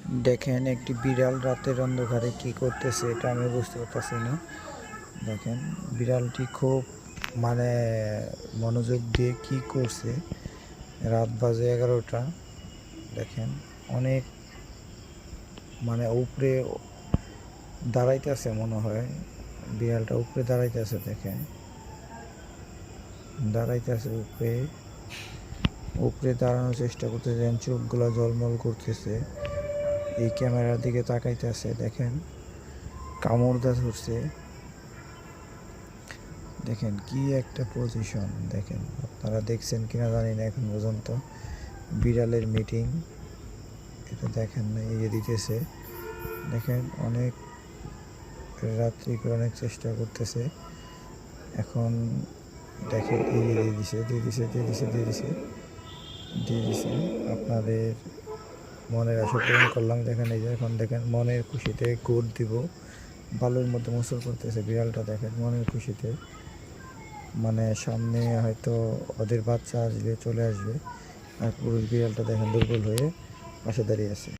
দেখেন একটি বিড়াল রাতের অন্ধকারে কি করতেছে এটা আমি বুঝতে পারতেছি না। দেখেন বিড়ালটি খুব মানে মনোযোগ দিয়ে কি করছে। রাত বাজে 11টা। দেখেন অনেক মানে উপরে দাঁড়াইতেছে মনে হয়। বিড়ালটা উপরে দাঁড়াইতেছে, দেখেন দাঁড়াইতেছে উপরে উপরে দাঁড়ানোর চেষ্টা করতেছে। চোখগুলো ঝলমল করতেছে, এই ক্যামেরার দিকে তাকাইতেছে। দেখেন কামড় ধরছে। দেখেন কি একটা পজিশন। দেখেন আপনারা দেখছেন কিনা জানি না এখন পর্যন্ত। বিড়ালের মিটিং এটা দেখেন না, এই যে দিতেছে। দেখেন অনেক রাত্রি করে অনেক চেষ্টা করতেছে। এখন দেখেন এই যে দিয়ে দিছে। আপনাদের মনের আশা পূরণ করলাম। দেখেন এই যে এখন দেখেন মনের খুশিতে গোট দিব, বালুর মধ্যে মোচড় করতেছে বিড়ালটা। দেখেন মনের খুশিতে, মানে সামনে হয়তো ওদের বাচ্চা আসবে, চলে আসবে। আর পুরুষ বিড়ালটা দেখেন দুর্বল হয়ে পাশে দাঁড়িয়ে আছে।